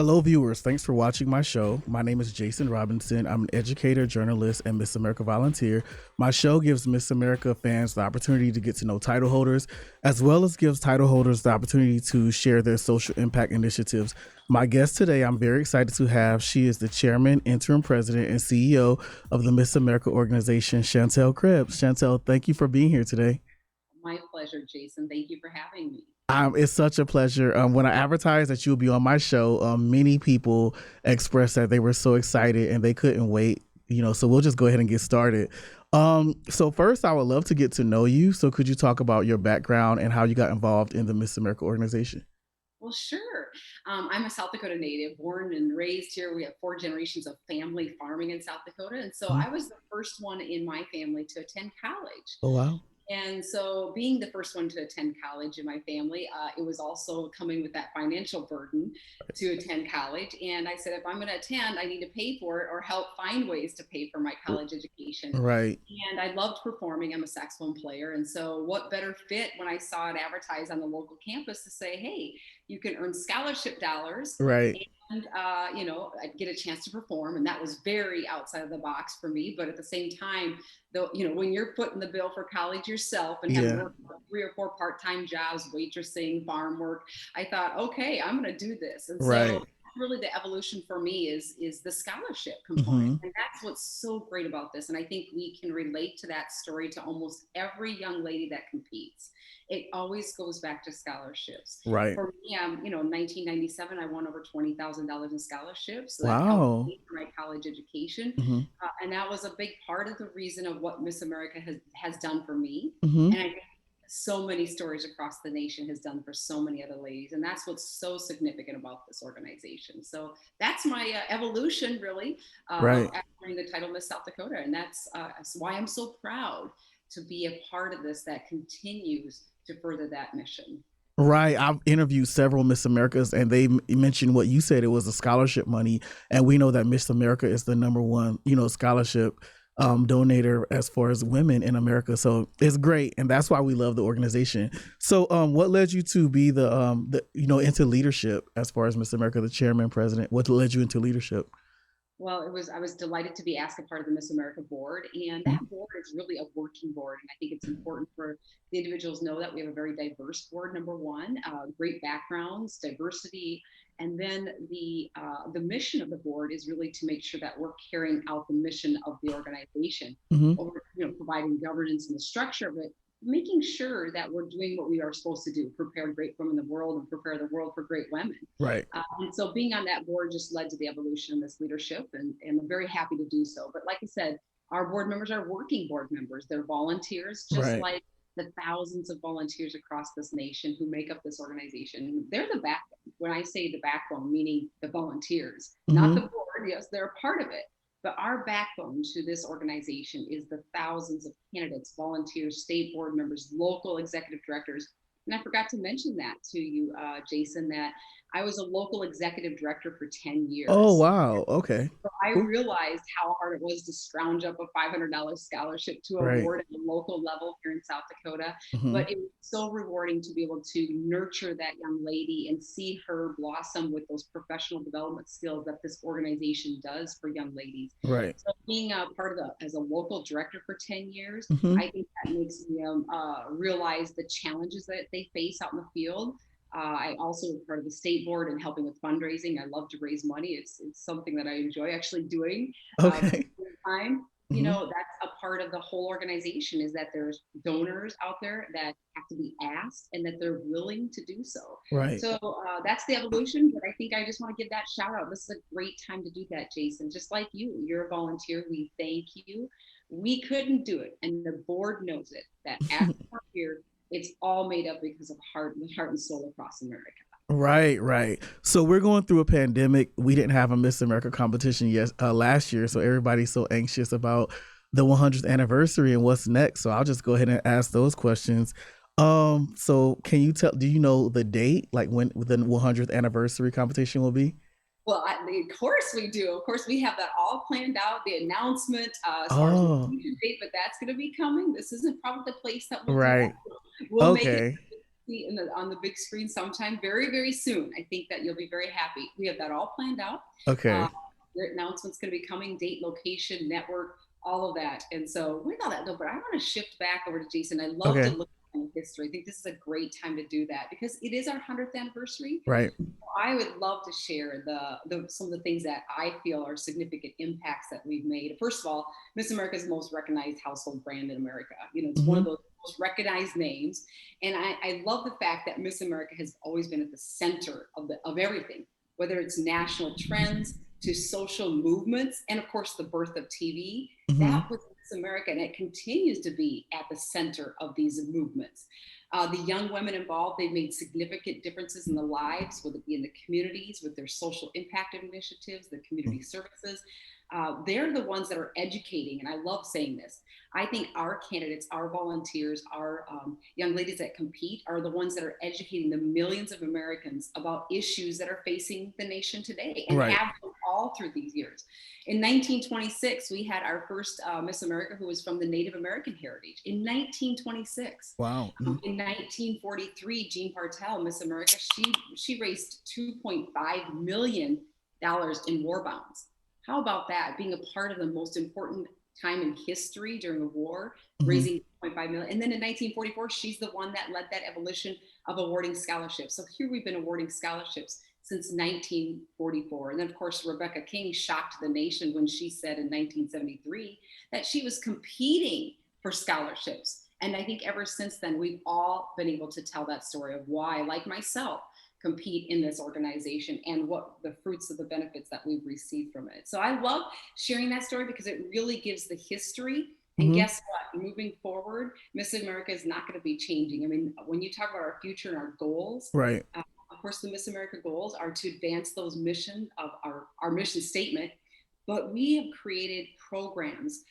Hello, viewers. Thanks for watching my show. My name is Jason Robinson. I'm an educator, journalist, and Miss America volunteer. My show gives Miss America fans the opportunity to get to know title holders, as well as gives title holders the opportunity to share their social impact initiatives. My guest today, I'm very excited to have. She is the chairman, interim president, and CEO of the Miss America organization, Shantel Krebs. Shantel, thank you for being here today. My pleasure, Jason. Thank you for having me. It's such a pleasure. When I advertised that you'll be on my show, many people expressed that they were so excited and they couldn't wait. So we'll just go ahead and get started. So first, I would love to get to know you. So could you talk about your background and how you got involved in the Miss America organization? Well, sure. I'm a South Dakota native, born and raised here. We have four generations of family farming in South Dakota. And so Mhm. I was the first one in my family to attend college. Oh wow! And so, being the first one to attend college in my family, it was also coming with that financial burden to attend college. And I said, if I'm going to attend, I need to pay for it or help find ways to pay for my college education. Right, And I loved performing. I'm a saxophone player. And so, what better fit when I saw it advertised on the local campus to say, hey, you can earn scholarship dollars right, and I'd get a chance to perform, and that was very outside of the box for me. But at the same time, though, when you're putting the bill for college yourself and having yeah, worked three or four part-time jobs, waitressing, farm work, I thought, okay, I'm going to do this. And so right. really the evolution for me is the scholarship component, Hmm. and that's what's so great about this. And I think we can relate to that story to almost every young lady that competes. It always goes back to scholarships. Right. For me, in 1997, I won over $20,000 in scholarships. So that helped Wow. pay for my college education. Hmm. And that was a big part of the reason of what Miss America has done for me. Hmm. And I think so many stories across the nation has done for so many other ladies. And that's what's so significant about this organization. So that's my evolution, really, of Right. earning the title Miss South Dakota. And that's why I'm so proud to be a part of this that continues to further that mission. Right. I've interviewed several Miss Americas and they mentioned what you said. It was the scholarship money. And we know that Miss America is the number one, scholarship donator as far as women in America. So it's great. And that's why we love the organization. So what led you to be into leadership as far as Miss America, the chairman, president? What led you into leadership? Well, I was delighted to be asked a part of the Miss America board, and that Mhm. board is really a working board. And I think it's important for the individuals to know that we have a very diverse board. Number one, great backgrounds, diversity, and then the mission of the board is really to make sure that we're carrying out the mission of the organization, Mhm. over providing governance and the structure of it, making sure that we're doing what we are supposed to do: prepare great women in the world and prepare the world for great women. Right. And so being on that board just led to the evolution of this leadership, and I'm very happy to do so. But like I said, our board members are working board members. They're volunteers, just Right. like the thousands of volunteers across this nation who make up this organization. They're the backbone. When I say the backbone, meaning the volunteers, not the Mhm. board. Yes, they're a part of it. But our backbone to this organization is the thousands of candidates, volunteers, state board members, local executive directors. And I forgot to mention that to you, Jason, that I was a local executive director for 10 Oh years. wow. Okay. So I Cool. realized how hard it was to scrounge up a $500 scholarship to Right. award at the local level here in South Dakota. Mhm. But it was so rewarding to be able to nurture that young lady and see her blossom with those professional development skills that this organization does for young ladies. Right. So being a part of as a local director for 10 years, Mhm. I think that makes me realize the challenges that they face out in the field. I also am part of the state board and helping with fundraising. I love to raise money. It's something that I enjoy actually doing Okay. time. Mhm. That's a part of the whole organization, is that there's donors out there that have to be asked and that they're willing to do so. Right. So that's the evolution. But I think I just want to give that shout out. This is a great time to do that, Jason. Just like you, you're a volunteer. We thank you. We couldn't do it, and the board knows it. That after we're here, it's all made up because of heart and soul across America. Right, right. So we're going through a pandemic. We didn't have a Miss America competition last year, so everybody's so anxious about the 100th anniversary and what's next. So I'll just go ahead and ask those questions. So can you tell? Do you know the date, like when the 100th anniversary competition will be? Well, of course we do. Of course, we have that all planned out. The announcement, as far as the Oh, future date, but that's going to be coming. This isn't probably the place that we'll do that. right. We'll make it Okay. see on the big screen sometime very, very soon. I think that you'll be very happy. We have that all planned out. Uh, Okay. the announcement's going to be coming, date, location, network, all of that. And so with all that, though, but I want to shift back over to Jason. I love to Okay. look at history. I think this is a great time to do that because it is our 100th anniversary. Right. I would love to share some of the things that I feel are significant impacts that we've made. First of all, Miss America's most recognized household brand in America. You know, it's one of Mm-hmm. those most recognized names, and I love the fact that Miss America has always been at the center of everything, whether it's national trends to social movements, and of course the birth of TV. Mm-hmm. That was Miss America, and it continues to be at the center of these movements. The young women involved, they've made significant differences in the lives, whether it be in the communities with their social impact initiatives, the community services. They're the ones that are educating, and I love saying this. I think our candidates, our volunteers, our young ladies that compete are the ones that are educating the millions of Americans about issues that are facing the nation today and Right. have them all through these years. In 1926, we had our first Miss America who was from the Native American heritage. In 1926, Wow. Mm-hmm. in 1943, Jean Bartel, Miss America, she raised $2.5 million in war bonds. How about that? Being a part of the most important time in history during a war, Mm-hmm. raising 2.5 million. And then in 1944, she's the one that led that evolution of awarding scholarships. So here we've been awarding scholarships since 1944. And then, of course, Rebecca King shocked the nation when she said in 1973 that she was competing for scholarships. And I think ever since then, we've all been able to tell that story of why, like myself, compete in this organization and what the fruits of the benefits that we've received from it. So I love sharing that story because it really gives the history. And Mm-hmm. guess what? Moving forward, Miss America is not going to be changing. I mean, when you talk about our future and our goals, Right. of course, the Miss America goals are to advance those mission of our mission statement, but we have created programs,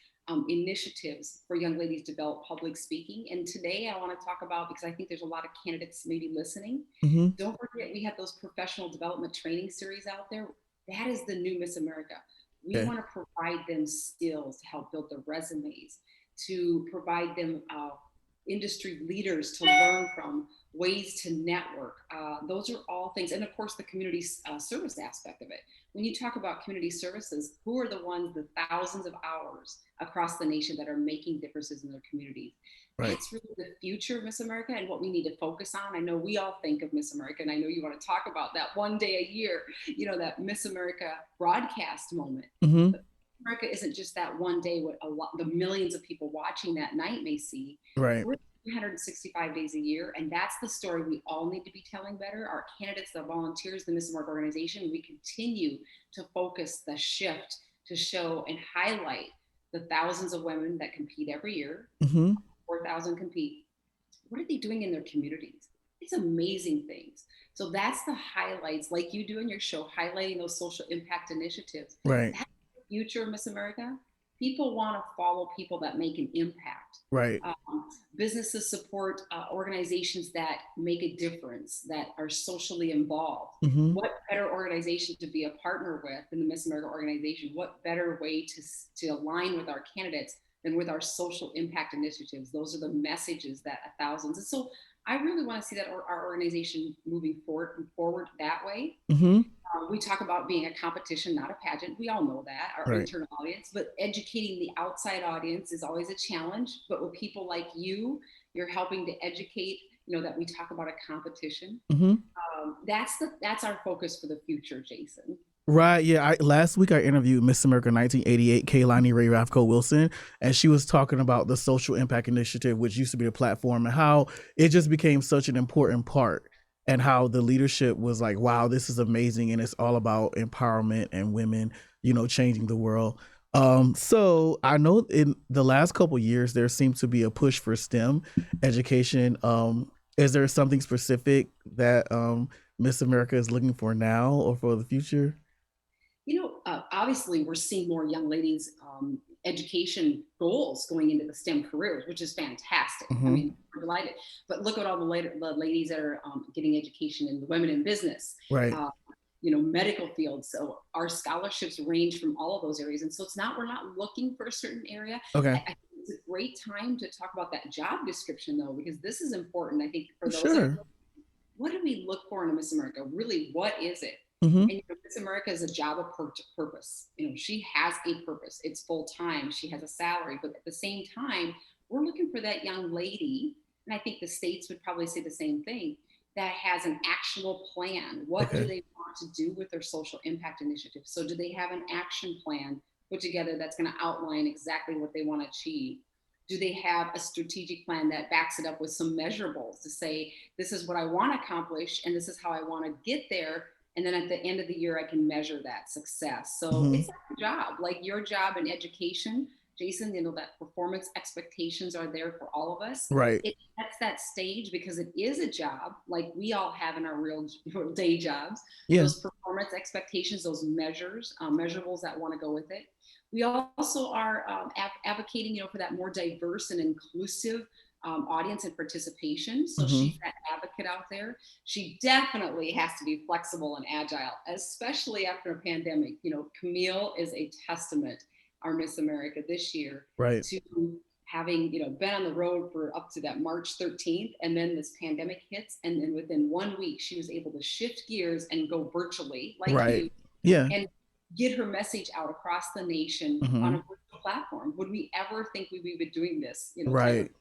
initiatives for young ladies to develop public speaking. And today I want to talk about, because I think there's a lot of candidates maybe listening, Mm-hmm. don't forget we have those professional development training series out there. That is the new Miss America. We Okay. want to provide them skills to help build their resumes, to provide them industry leaders to learn from, ways to network. Those are all things. And of course, the community service aspect of it. When you talk about community services, who are the ones, the thousands of hours across the nation that are making differences in their communities? Right. That's really the future of Miss America and what we need to focus on. I know we all think of Miss America, and I know you want to talk about that one day a year, you know, that Miss America broadcast moment. Mm-hmm. But America isn't just that one day, what the millions of people watching that night may see. Right. We're 365 days a year, and that's the story we all need to be telling better. Our candidates, the volunteers, the Miss America organization, we continue to focus the shift to show and highlight the thousands of women that compete every year. Mm-hmm. 4,000 compete. What are they doing in their communities? It's amazing things. So that's the highlights, like you do in your show, highlighting those social impact initiatives. Right. That's the future of Miss America. People want to follow people that make an impact. Right. Businesses support organizations that make a difference, that are socially involved. Mm-hmm. What better organization to be a partner with than the Miss America organization? What better way to align with our candidates than with our social impact initiatives? Those are the messages that thousands. And so I really want to see that our organization moving forward that way. Mm-hmm. We talk about being a competition, not a pageant. We all know that, our Right. internal audience, but educating the outside audience is always a challenge. But with people like you, you're helping to educate, you know, that we talk about a competition. Mm-hmm. That's our focus for the future, Jason. Right. Yeah. Last week I interviewed Miss America 1988, Kaylani Ray Rafco Wilson, and she was talking about the Social Impact Initiative, which used to be a platform, and how it just became such an important part, and how the leadership was like, wow, this is amazing. And it's all about empowerment and women, you know, changing the world. So I know in the last couple of years, there seems to be a push for STEM education. Is there something specific that Miss America is looking for now or for the future? You know, obviously we're seeing more young ladies education goals going into the STEM careers, which is fantastic. I Mm-hmm. mean, we're delighted. But look at all the ladies that are getting education in the women in business, Right. uh, you know, medical fields. So our scholarships range from all of those areas. And so we're not looking for a certain area. Okay. I think it's a great time to talk about that job description though, because this is important. I think for those that are, Sure. what do we look for in a Miss America? Really, what is it? Mm-hmm. And Miss America is a job of purpose. She has a purpose. It's full time. She has a salary, but at the same time, we're looking for that young lady, and I think the states would probably say the same thing, that has an actual plan. What do Okay. they want to do with their social impact initiative? So, do they have an action plan put together that's going to outline exactly what they want to achieve? Do they have a strategic plan that backs it up with some measurables to say, this is what I want to accomplish and this is how I want to get there? And then at the end of the year, I can measure that success. So Mm-hmm. it's like a job, like your job in education, Jason, that performance expectations are there for all of us. Right. It sets that stage because it is a job like we all have in our real day jobs. Yeah. Those performance expectations, those measures, measurables that want to go with it. We also are advocating, for that more diverse and inclusive audience and participation. So Mm-hmm. she's that advocate out there. She definitely has to be flexible and agile, especially after a pandemic. Camille is a testament, our Miss America this year, Right. to having been on the road for up to that March 13th, and then this pandemic hits, and then within 1 week she was able to shift gears and go virtually like Right. you, Yeah. and get her message out across the nation on a Mm-hmm. virtual platform. Would we ever think we would be doing this, type of? Right.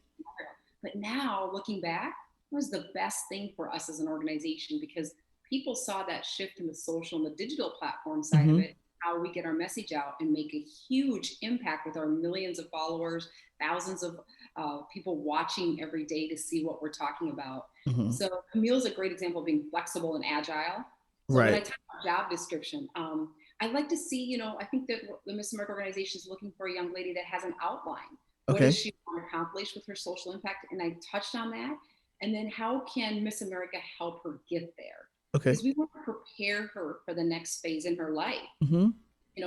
But now looking back, it was the best thing for us as an organization because people saw that shift in the social and the digital platform side of Mm-hmm. it, how we get our message out and make a huge impact with our millions of followers, thousands of people watching every day to see what we're talking about. Mm-hmm. So Camille's a great example of being flexible and agile. So when I Right. talk about job description, I'd like to see, I think that the Miss America organization is looking for a young lady that has an outline. What does Okay. she want to accomplish with her social impact? And I touched on that. And then how can Miss America help her get there? Okay. Because we want to prepare her for the next phase in her life. Mm-hmm.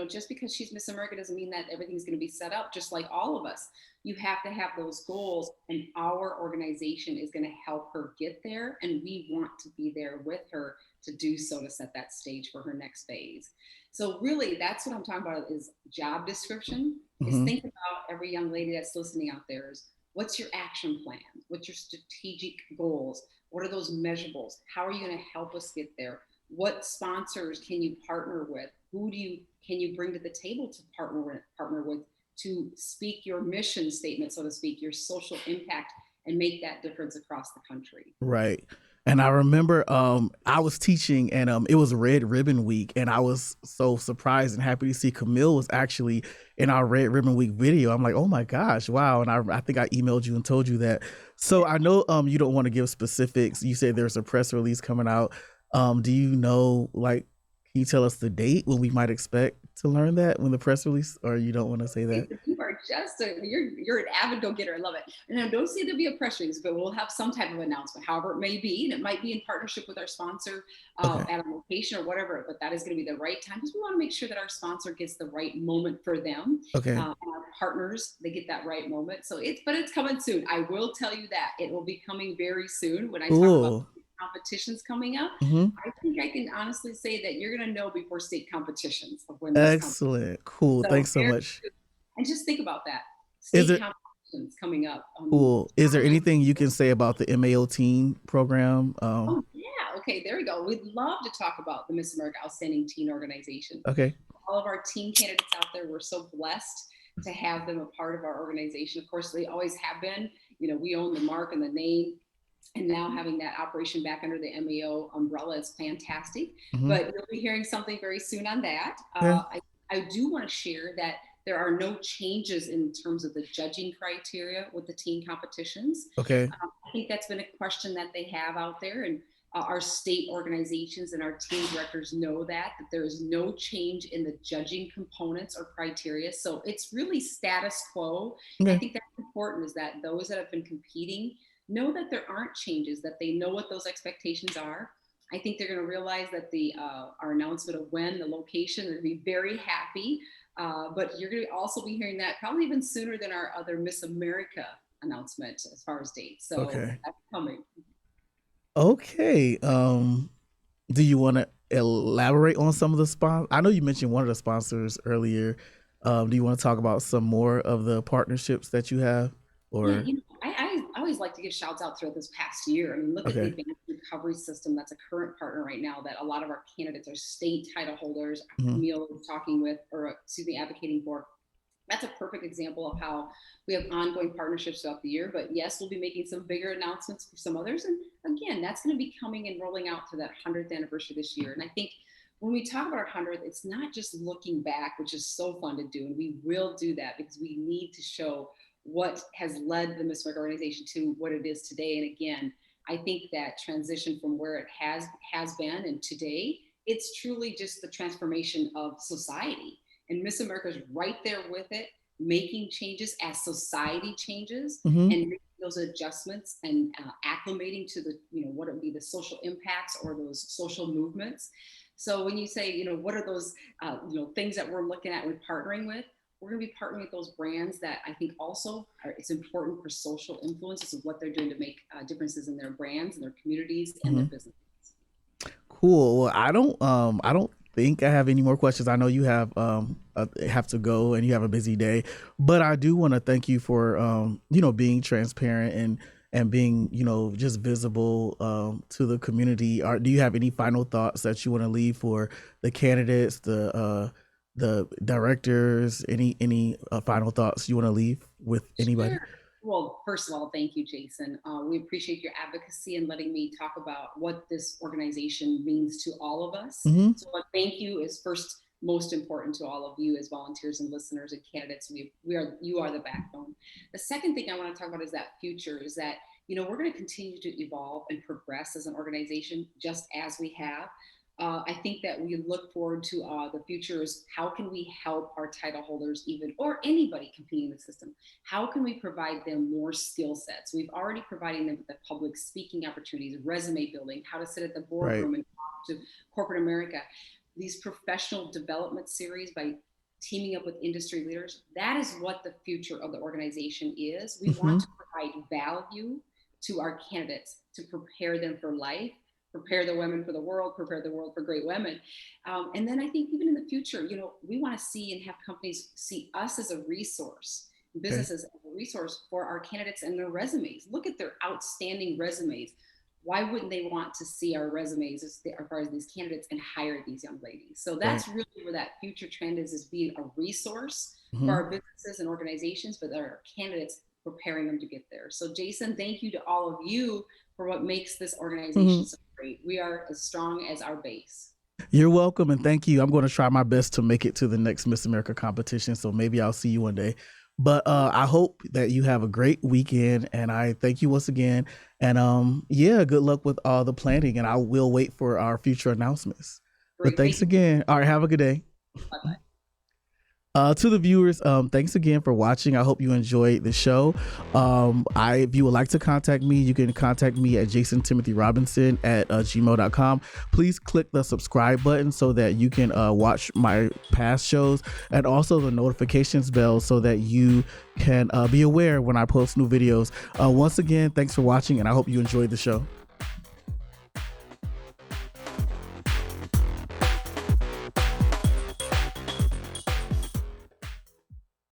Just because she's Miss America doesn't mean that everything's going to be set up just like all of us. You have to have those goals, and our organization is going to help her get there. And we want to be there with her to do so, to set that stage for her next phase. So really, that's what I'm talking about is job description. Is Mm-hmm. think about every young lady that's listening out there is, what's your action plan? What's your strategic goals? What are those measurables? How are you going to help us get there? What sponsors can you partner with? Who can you bring to the table to partner with to speak your mission statement, so to speak, your social impact, and make that difference across the country? Right. And I remember I was teaching and it was Red Ribbon Week and I was so surprised and happy to see Camille was actually in our Red Ribbon Week video. I'm like, oh my gosh, wow. And I think I emailed you and told you that. So I know you don't want to give specifics. You said there's a press release coming out. Do you know, like, can you tell us the date when we might expect to learn that, when the press release, or you don't want to say that? You are you're an avid go-getter. I love it. And I don't see there'll be a press release, but we'll have some type of announcement, however it may be. And it might be in partnership with our sponsor Okay. at a location or whatever, but that is going to be the right time because we want to make sure that our sponsor gets the right moment for them. Okay. And our partners, they get that right moment. So it's coming soon. I will tell you that it will be coming very soon. When I talk about Cool. competitions coming up, Mm-hmm. I think I can honestly say that you're going to know before state competitions of when that's coming. Excellent. Cool. So Thanks so much. and just think about that. Is State it competitions coming up. cool? Is there anything you can say about the MAO teen program? Oh yeah, okay, there we go. We'd love to talk about the Miss America Outstanding Teen Organization. Okay. All of our teen candidates out there, we're so blessed to have them a part of our organization. Of course, they always have been. We own the mark and the name. And now having that operation back under the MAO umbrella is fantastic. Mm-hmm. But you'll be hearing something very soon on that. Yeah. I do want to share that there are no changes in terms of the judging criteria with the teen competitions. Okay. I think that's been a question that they have out there, and our state organizations and our team directors know that there is no change in the judging components or criteria. So it's really status quo. I Okay. think that's important, is that those that have been competing know that there aren't changes, that they know what those expectations are. I think they're going to realize that our announcement of when, the location, they're going to be very happy. But you're going to also be hearing that probably even sooner than our other Miss America announcement as far as dates. So Okay. that's coming. Okay. Do you want to elaborate on some of the sponsors? I know you mentioned one of the sponsors earlier. Do you want to talk about some more of the partnerships that you have? Yeah, Or I always like to give shouts out throughout this past year. I mean, look at the okay. advanced recovery system. That's a current partner right now that a lot of our candidates are state title holders. Hmm. Camille is talking with, or excuse me, advocating for. That's a perfect example of how we have ongoing partnerships throughout the year. But yes, we'll be making some bigger announcements for some others. And again, that's going to be coming and rolling out to that 100th anniversary this year. And I think when we talk about our 100th, it's not just looking back, which is so fun to do. And we will do that because we need to show what has led the Miss America organization to what it is today. And again, I think that transition from where it has been and today, it's truly just the transformation of society. And Miss America is right there with it, making changes as society changes Hmm. and making those adjustments and acclimating to the, what it would be the social impacts or those social movements. So when you say, what are those, things that we're looking at with partnering with, we're going to be partnering with those brands that I think also it's important for social influences of what they're doing to make differences in their brands and their communities and Hmm. their businesses. Cool. Well, I don't think I have any more questions. I know you have to go and you have a busy day, but I do want to thank you for being transparent and being just visible to the community. Do you have any final thoughts that you want to leave for the candidates, the directors? Any final thoughts you want to leave with anybody? Sure. Well, first of all, thank you, Jason. We appreciate your advocacy and letting me talk about what this organization means to all of us. Hmm. So, thank you is first most important to all of you as volunteers and listeners and candidates. You are the backbone. The second thing I want to talk about is that future is that we're going to continue to evolve and progress as an organization just as we have. I think that we look forward to the future is how can we help our title holders even, or anybody competing in the system? How can we provide them more skill sets? We've already provided them with the public speaking opportunities, resume building, how to sit at the Right. boardroom and talk to corporate America. These professional development series by teaming up with industry leaders, that is what the future of the organization is. We Hmm. want to provide value to our candidates to prepare them for life, prepare the women for the world, prepare the world for great women. And then I think even in the future, we want to see and have companies see us as a resource, Okay. businesses as a resource for our candidates and their resumes. Look at their outstanding resumes. Why wouldn't they want to see our resumes as far as these candidates and hire these young ladies? So Right. that's really where that future trend is being a resource for Hmm. our businesses and organizations, but our candidates preparing them to get there. So Jason, thank you to all of you for what makes this Hmm. organization so great. We are as strong as our base. You're welcome and thank you. I'm going to try my best to make it to the next Miss America competition. So maybe I'll see you one day. But I hope that you have a great weekend and I thank you once again. And yeah, good luck with all the planning and I will wait for our future announcements. But Great. Thank thanks you. again. All right, have a good day. Bye bye. To the viewers, thanks again for watching. I hope you enjoyed the show. If you would like to contact me, you can contact me at jasontimothy.robinson at gmail.com. Please click the subscribe button so that you can watch my past shows and also the notifications bell so that you can be aware when I post new videos. Once again, thanks for watching and I hope you enjoyed the show.